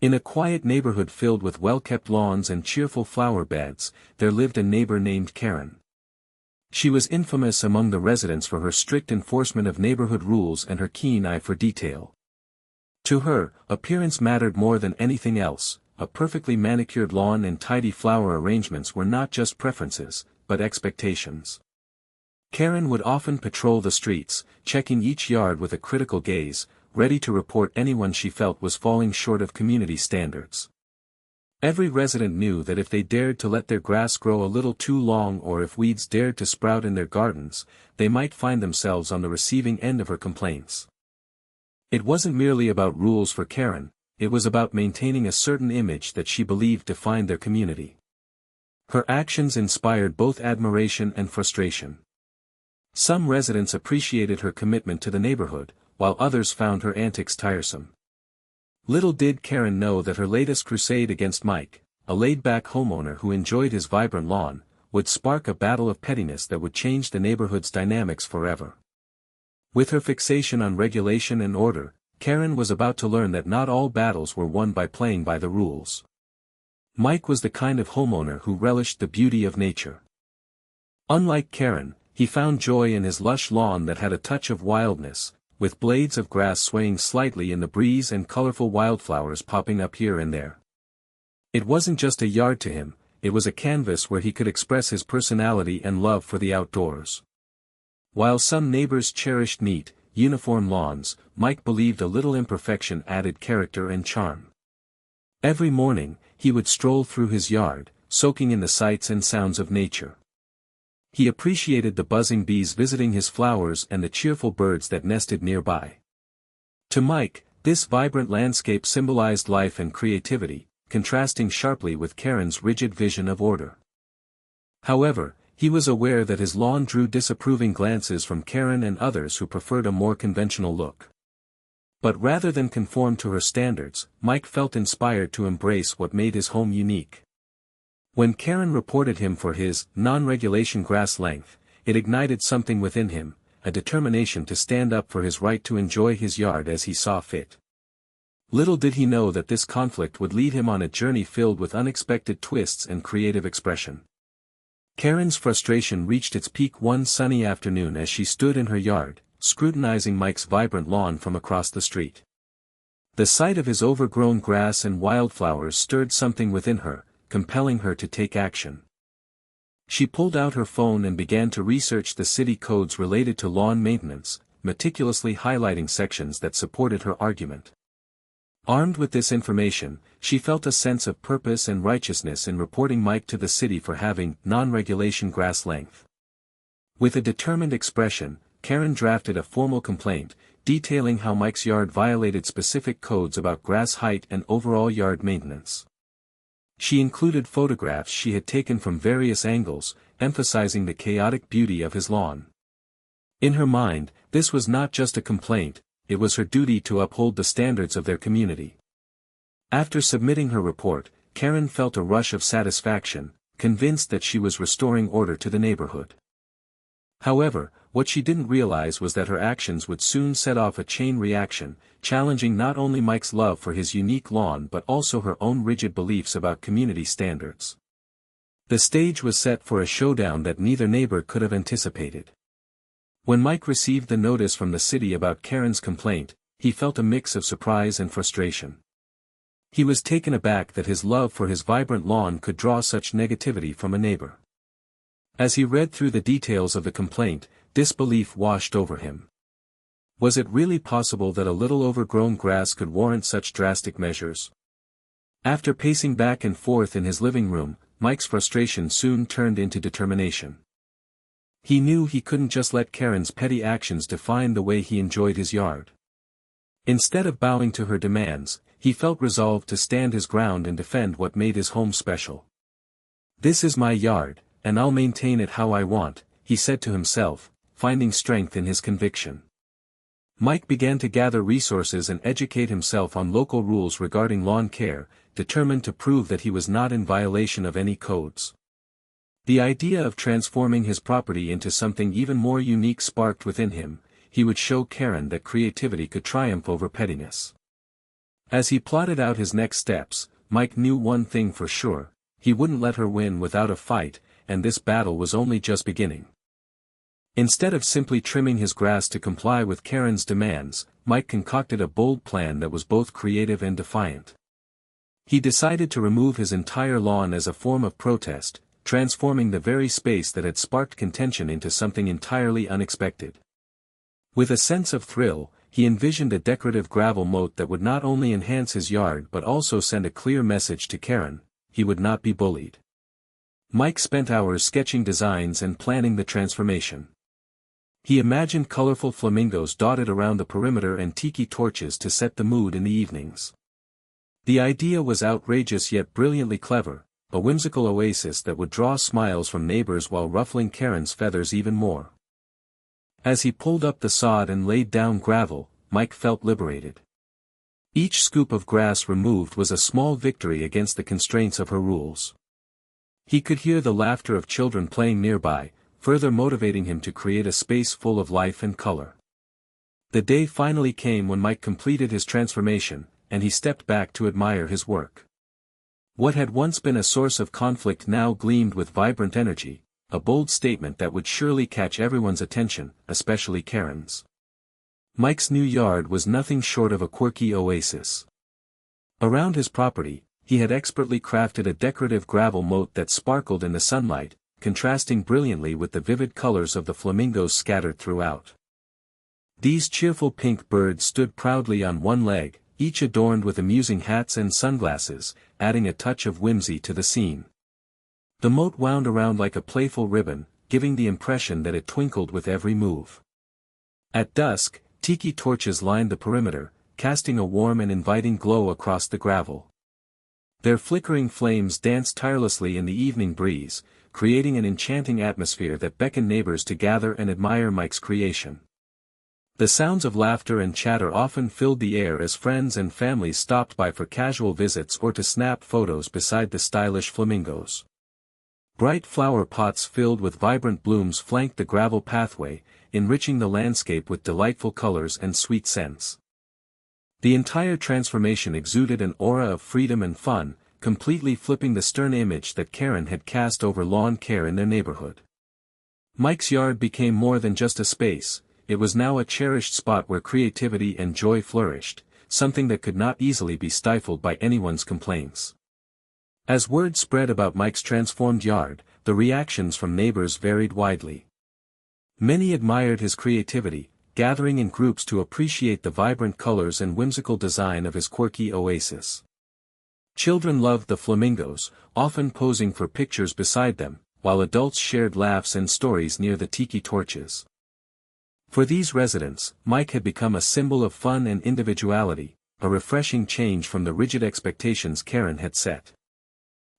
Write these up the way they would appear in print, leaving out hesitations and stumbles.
In a quiet neighborhood filled with well-kept lawns and cheerful flower beds, there lived a neighbor named Karen. She was infamous among the residents for her strict enforcement of neighborhood rules and her keen eye for detail. To her, appearance mattered more than anything else. A perfectly manicured lawn and tidy flower arrangements were not just preferences, but expectations. Karen would often patrol the streets, checking each yard with a critical gaze, ready to report anyone she felt was falling short of community standards. Every resident knew that if they dared to let their grass grow a little too long or if weeds dared to sprout in their gardens, they might find themselves on the receiving end of her complaints. It wasn't merely about rules for Karen, it was about maintaining a certain image that she believed defined their community. Her actions inspired both admiration and frustration. Some residents appreciated her commitment to the neighborhood, while others found her antics tiresome. Little did Karen know that her latest crusade against Mike, a laid-back homeowner who enjoyed his vibrant lawn, would spark a battle of pettiness that would change the neighborhood's dynamics forever. With her fixation on regulation and order, Karen was about to learn that not all battles were won by playing by the rules. Mike was the kind of homeowner who relished the beauty of nature. Unlike Karen, he found joy in his lush lawn that had a touch of wildness, with blades of grass swaying slightly in the breeze and colorful wildflowers popping up here and there. It wasn't just a yard to him, it was a canvas where he could express his personality and love for the outdoors. While some neighbors cherished neat, uniform lawns, Mike believed a little imperfection added character and charm. Every morning, he would stroll through his yard, soaking in the sights and sounds of nature. He appreciated the buzzing bees visiting his flowers and the cheerful birds that nested nearby. To Mike, this vibrant landscape symbolized life and creativity, contrasting sharply with Karen's rigid vision of order. However, he was aware that his lawn drew disapproving glances from Karen and others who preferred a more conventional look. But rather than conform to her standards, Mike felt inspired to embrace what made his home unique. When Karen reported him for his non-regulation grass length, it ignited something within him, a determination to stand up for his right to enjoy his yard as he saw fit. Little did he know that this conflict would lead him on a journey filled with unexpected twists and creative expression. Karen's frustration reached its peak one sunny afternoon as she stood in her yard, scrutinizing Mike's vibrant lawn from across the street. The sight of his overgrown grass and wildflowers stirred something within her, compelling her to take action. She pulled out her phone and began to research the city codes related to lawn maintenance, meticulously highlighting sections that supported her argument. Armed with this information, she felt a sense of purpose and righteousness in reporting Mike to the city for having non-regulation grass length. With a determined expression, Karen drafted a formal complaint, detailing how Mike's yard violated specific codes about grass height and overall yard maintenance. She included photographs she had taken from various angles, emphasizing the chaotic beauty of his lawn. In her mind, this was not just a complaint, it was her duty to uphold the standards of their community. After submitting her report, Karen felt a rush of satisfaction, convinced that she was restoring order to the neighborhood. However, what she didn't realize was that her actions would soon set off a chain reaction, challenging not only Mike's love for his unique lawn but also her own rigid beliefs about community standards. The stage was set for a showdown that neither neighbor could have anticipated. When Mike received the notice from the city about Karen's complaint, he felt a mix of surprise and frustration. He was taken aback that his love for his vibrant lawn could draw such negativity from a neighbor. As he read through the details of the complaint, disbelief washed over him. Was it really possible that a little overgrown grass could warrant such drastic measures? After pacing back and forth in his living room, Mike's frustration soon turned into determination. He knew he couldn't just let Karen's petty actions define the way he enjoyed his yard. Instead of bowing to her demands, he felt resolved to stand his ground and defend what made his home special. "This is my yard, and I'll maintain it how I want," he said to himself, finding strength in his conviction. Mike began to gather resources and educate himself on local rules regarding lawn care, determined to prove that he was not in violation of any codes. The idea of transforming his property into something even more unique sparked within him. He would show Karen that creativity could triumph over pettiness. As he plotted out his next steps, Mike knew one thing for sure: he wouldn't let her win without a fight, and this battle was only just beginning. Instead of simply trimming his grass to comply with Karen's demands, Mike concocted a bold plan that was both creative and defiant. He decided to remove his entire lawn as a form of protest, transforming the very space that had sparked contention into something entirely unexpected. With a sense of thrill, he envisioned a decorative gravel moat that would not only enhance his yard but also send a clear message to Karen: he would not be bullied. Mike spent hours sketching designs and planning the transformation. He imagined colorful flamingos dotted around the perimeter and tiki torches to set the mood in the evenings. The idea was outrageous yet brilliantly clever, a whimsical oasis that would draw smiles from neighbors while ruffling Karen's feathers even more. As he pulled up the sod and laid down gravel, Mike felt liberated. Each scoop of grass removed was a small victory against the constraints of her rules. He could hear the laughter of children playing nearby, further motivating him to create a space full of life and color. The day finally came when Mike completed his transformation, and he stepped back to admire his work. What had once been a source of conflict now gleamed with vibrant energy, a bold statement that would surely catch everyone's attention, especially Karen's. Mike's new yard was nothing short of a quirky oasis. Around his property, he had expertly crafted a decorative gravel moat that sparkled in the sunlight, contrasting brilliantly with the vivid colors of the flamingos scattered throughout. These cheerful pink birds stood proudly on one leg, each adorned with amusing hats and sunglasses, adding a touch of whimsy to the scene. The moat wound around like a playful ribbon, giving the impression that it twinkled with every move. At dusk, tiki torches lined the perimeter, casting a warm and inviting glow across the gravel. Their flickering flames danced tirelessly in the evening breeze, creating an enchanting atmosphere that beckoned neighbors to gather and admire Mike's creation. The sounds of laughter and chatter often filled the air as friends and families stopped by for casual visits or to snap photos beside the stylish flamingos. Bright flower pots filled with vibrant blooms flanked the gravel pathway, enriching the landscape with delightful colors and sweet scents. The entire transformation exuded an aura of freedom and fun, completely flipping the stern image that Karen had cast over lawn care in their neighborhood. Mike's yard became more than just a space; it was now a cherished spot where creativity and joy flourished, something that could not easily be stifled by anyone's complaints. As word spread about Mike's transformed yard, the reactions from neighbors varied widely. Many admired his creativity, gathering in groups to appreciate the vibrant colors and whimsical design of his quirky oasis. Children loved the flamingos, often posing for pictures beside them, while adults shared laughs and stories near the tiki torches. For these residents, Mike had become a symbol of fun and individuality, a refreshing change from the rigid expectations Karen had set.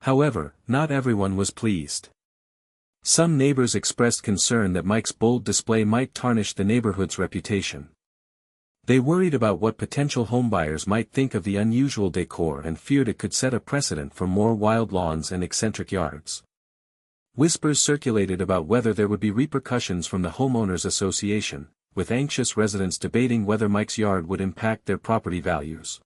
However, not everyone was pleased. Some neighbors expressed concern that Mike's bold display might tarnish the neighborhood's reputation. They worried about what potential homebuyers might think of the unusual decor and feared it could set a precedent for more wild lawns and eccentric yards. Whispers circulated about whether there would be repercussions from the homeowners association, with anxious residents debating whether Mike's yard would impact their property values.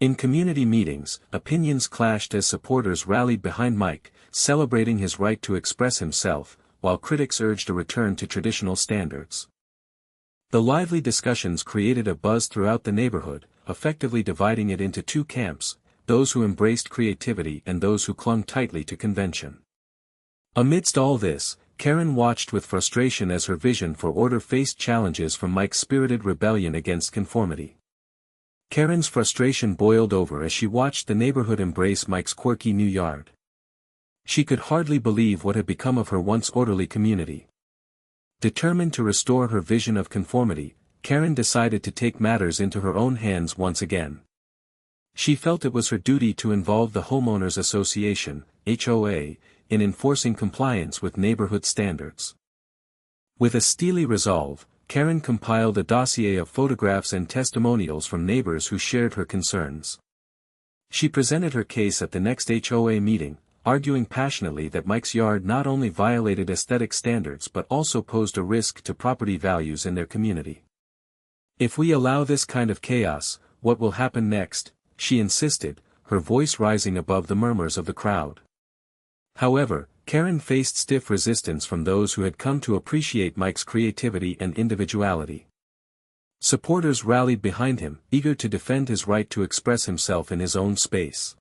In community meetings, opinions clashed as supporters rallied behind Mike, celebrating his right to express himself, while critics urged a return to traditional standards. The lively discussions created a buzz throughout the neighborhood, effectively dividing it into two camps: those who embraced creativity and those who clung tightly to convention. Amidst all this, Karen watched with frustration as her vision for order faced challenges from Mike's spirited rebellion against conformity. Karen's frustration boiled over as she watched the neighborhood embrace Mike's quirky new yard. She could hardly believe what had become of her once orderly community. Determined to restore her vision of conformity, Karen decided to take matters into her own hands once again. She felt it was her duty to involve the Homeowners Association, HOA, in enforcing compliance with neighborhood standards. With a steely resolve, Karen compiled a dossier of photographs and testimonials from neighbors who shared her concerns. She presented her case at the next HOA meeting, arguing passionately that Mike's yard not only violated aesthetic standards but also posed a risk to property values in their community. "If we allow this kind of chaos, what will happen next?" she insisted, her voice rising above the murmurs of the crowd. However, Karen faced stiff resistance from those who had come to appreciate Mike's creativity and individuality. Supporters rallied behind him, eager to defend his right to express himself in his own space.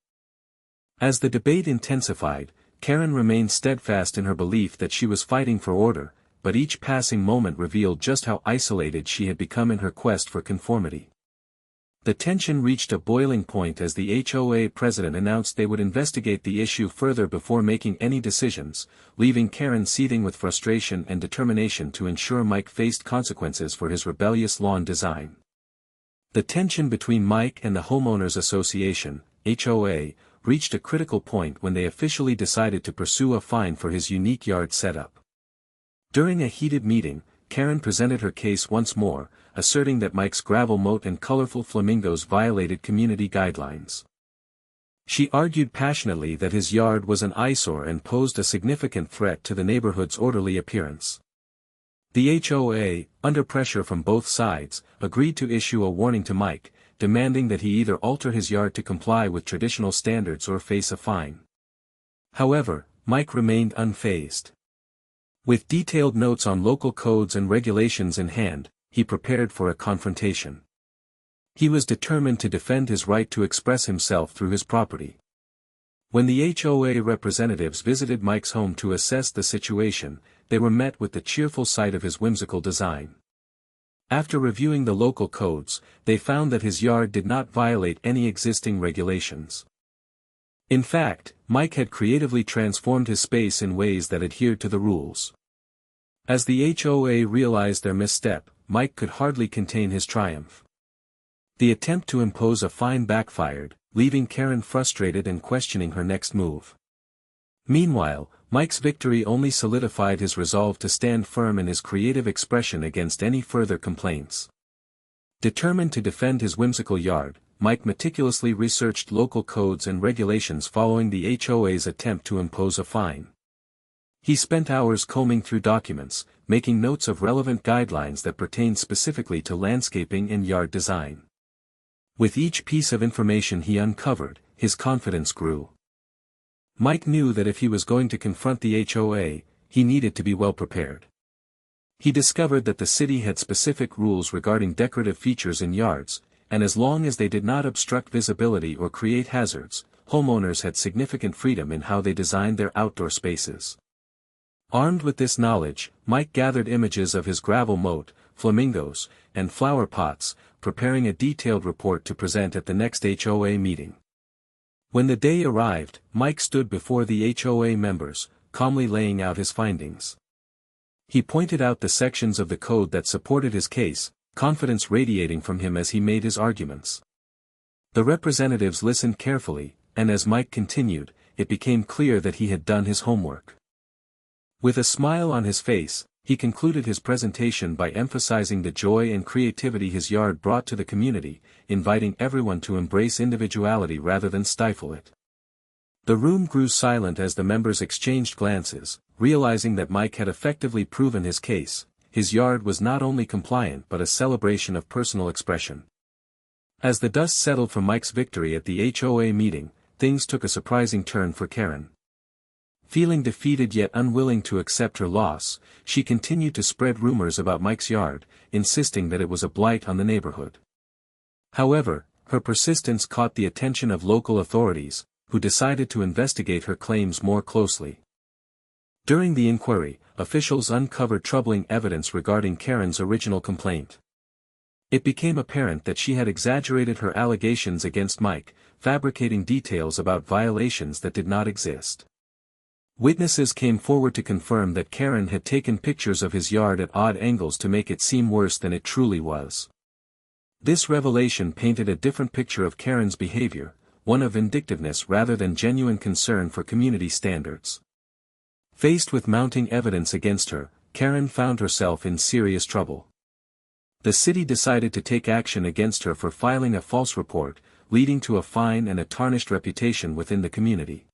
As the debate intensified, Karen remained steadfast in her belief that she was fighting for order, but each passing moment revealed just how isolated she had become in her quest for conformity. The tension reached a boiling point as the HOA president announced they would investigate the issue further before making any decisions, leaving Karen seething with frustration and determination to ensure Mike faced consequences for his rebellious lawn design. The tension between Mike and the Homeowners Association, HOA, reached a critical point when they officially decided to pursue a fine for his unique yard setup. During a heated meeting, Karen presented her case once more, asserting that Mike's gravel moat and colorful flamingos violated community guidelines. She argued passionately that his yard was an eyesore and posed a significant threat to the neighborhood's orderly appearance. The HOA, under pressure from both sides, agreed to issue a warning to Mike, demanding that he either alter his yard to comply with traditional standards or face a fine. However, Mike remained unfazed. With detailed notes on local codes and regulations in hand, he prepared for a confrontation. He was determined to defend his right to express himself through his property. When the HOA representatives visited Mike's home to assess the situation, they were met with the cheerful sight of his whimsical design. After reviewing the local codes, they found that his yard did not violate any existing regulations. In fact, Mike had creatively transformed his space in ways that adhered to the rules. As the HOA realized their misstep, Mike could hardly contain his triumph. The attempt to impose a fine backfired, leaving Karen frustrated and questioning her next move. Meanwhile, Mike's victory only solidified his resolve to stand firm in his creative expression against any further complaints. Determined to defend his whimsical yard, Mike meticulously researched local codes and regulations following the HOA's attempt to impose a fine. He spent hours combing through documents, making notes of relevant guidelines that pertained specifically to landscaping and yard design. With each piece of information he uncovered, his confidence grew. Mike knew that if he was going to confront the HOA, he needed to be well prepared. He discovered that the city had specific rules regarding decorative features in yards, and as long as they did not obstruct visibility or create hazards, homeowners had significant freedom in how they designed their outdoor spaces. Armed with this knowledge, Mike gathered images of his gravel moat, flamingos, and flower pots, preparing a detailed report to present at the next HOA meeting. When the day arrived, Mike stood before the HOA members, calmly laying out his findings. He pointed out the sections of the code that supported his case, confidence radiating from him as he made his arguments. The representatives listened carefully, and as Mike continued, it became clear that he had done his homework. With a smile on his face, he concluded his presentation by emphasizing the joy and creativity his yard brought to the community, inviting everyone to embrace individuality rather than stifle it. The room grew silent as the members exchanged glances, realizing that Mike had effectively proven his case. His yard was not only compliant but a celebration of personal expression. As the dust settled from Mike's victory at the HOA meeting, things took a surprising turn for Karen. Feeling defeated yet unwilling to accept her loss, she continued to spread rumors about Mike's yard, insisting that it was a blight on the neighborhood. However, her persistence caught the attention of local authorities, who decided to investigate her claims more closely. During the inquiry, officials uncovered troubling evidence regarding Karen's original complaint. It became apparent that she had exaggerated her allegations against Mike, fabricating details about violations that did not exist. Witnesses came forward to confirm that Karen had taken pictures of his yard at odd angles to make it seem worse than it truly was. This revelation painted a different picture of Karen's behavior, one of vindictiveness rather than genuine concern for community standards. Faced with mounting evidence against her, Karen found herself in serious trouble. The city decided to take action against her for filing a false report, leading to a fine and a tarnished reputation within the community.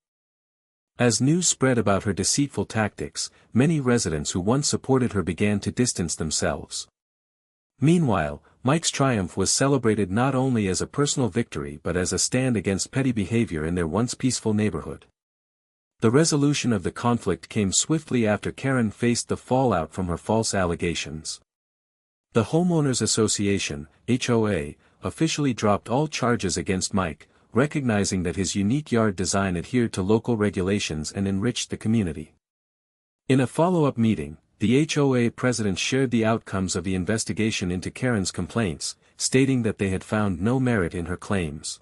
As news spread about her deceitful tactics, many residents who once supported her began to distance themselves. Meanwhile, Mike's triumph was celebrated not only as a personal victory but as a stand against petty behavior in their once peaceful neighborhood. The resolution of the conflict came swiftly after Karen faced the fallout from her false allegations. The Homeowners Association, HOA, officially dropped all charges against Mike, recognizing that his unique yard design adhered to local regulations and enriched the community. In a follow-up meeting, the HOA president shared the outcomes of the investigation into Karen's complaints, stating that they had found no merit in her claims.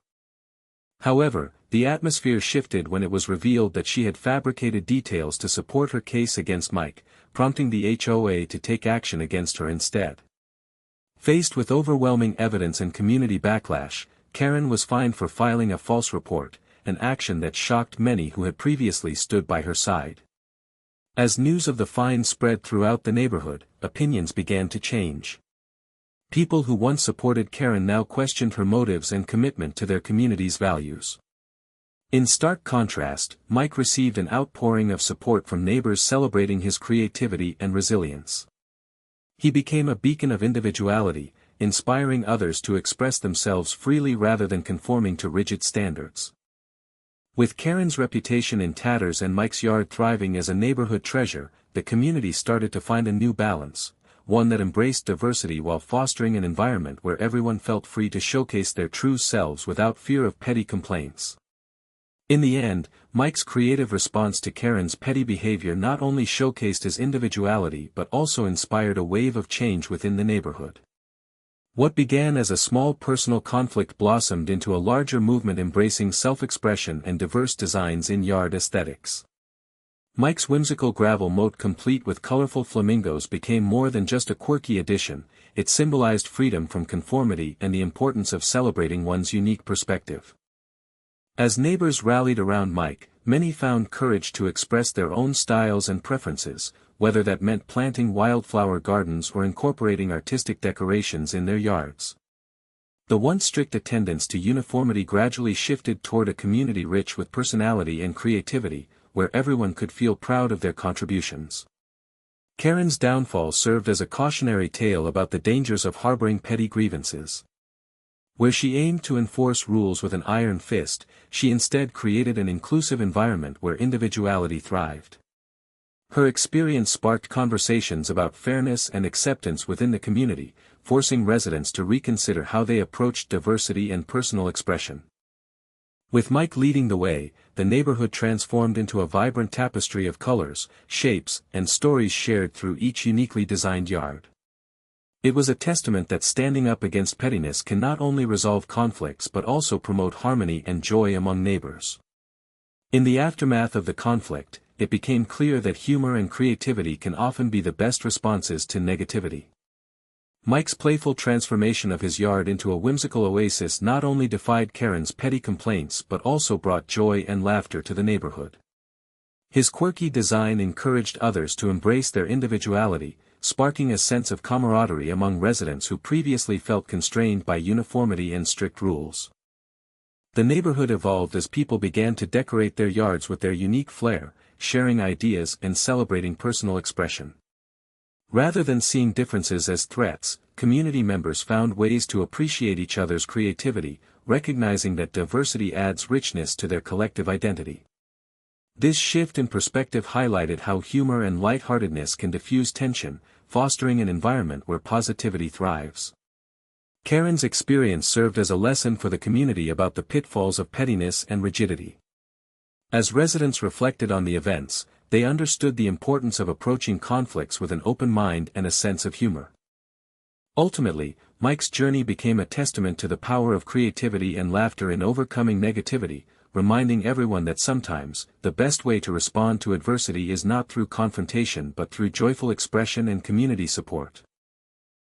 However, the atmosphere shifted when it was revealed that she had fabricated details to support her case against Mike, prompting the HOA to take action against her instead. Faced with overwhelming evidence and community backlash, Karen was fined for filing a false report, an action that shocked many who had previously stood by her side. As news of the fine spread throughout the neighborhood, opinions began to change. People who once supported Karen now questioned her motives and commitment to their community's values. In stark contrast, Mike received an outpouring of support from neighbors celebrating his creativity and resilience. He became a beacon of individuality, inspiring others to express themselves freely rather than conforming to rigid standards. With Karen's reputation in tatters and Mike's yard thriving as a neighborhood treasure, the community started to find a new balance, one that embraced diversity while fostering an environment where everyone felt free to showcase their true selves without fear of petty complaints. In the end, Mike's creative response to Karen's petty behavior not only showcased his individuality but also inspired a wave of change within the neighborhood. What began as a small personal conflict blossomed into a larger movement embracing self-expression and diverse designs in yard aesthetics. Mike's whimsical gravel moat complete with colorful flamingos became more than just a quirky addition, it symbolized freedom from conformity and the importance of celebrating one's unique perspective. As neighbors rallied around Mike, many found courage to express their own styles and preferences, whether that meant planting wildflower gardens or incorporating artistic decorations in their yards. The once strict attendance to uniformity gradually shifted toward a community rich with personality and creativity, where everyone could feel proud of their contributions. Karen's downfall served as a cautionary tale about the dangers of harboring petty grievances. Where she aimed to enforce rules with an iron fist, she instead created an inclusive environment where individuality thrived. Her experience sparked conversations about fairness and acceptance within the community, forcing residents to reconsider how they approached diversity and personal expression. With Mike leading the way, the neighborhood transformed into a vibrant tapestry of colors, shapes, and stories shared through each uniquely designed yard. It was a testament that standing up against pettiness can not only resolve conflicts but also promote harmony and joy among neighbors. In the aftermath of the conflict, it became clear that humor and creativity can often be the best responses to negativity. Mike's playful transformation of his yard into a whimsical oasis not only defied Karen's petty complaints but also brought joy and laughter to the neighborhood. His quirky design encouraged others to embrace their individuality, sparking a sense of camaraderie among residents who previously felt constrained by uniformity and strict rules. The neighborhood evolved as people began to decorate their yards with their unique flair, sharing ideas and celebrating personal expression. Rather than seeing differences as threats, community members found ways to appreciate each other's creativity, recognizing that diversity adds richness to their collective identity. This shift in perspective highlighted how humor and lightheartedness can diffuse tension, fostering an environment where positivity thrives. Karen's experience served as a lesson for the community about the pitfalls of pettiness and rigidity. As residents reflected on the events, they understood the importance of approaching conflicts with an open mind and a sense of humor. Ultimately, Mike's journey became a testament to the power of creativity and laughter in overcoming negativity, reminding everyone that sometimes, the best way to respond to adversity is not through confrontation but through joyful expression and community support.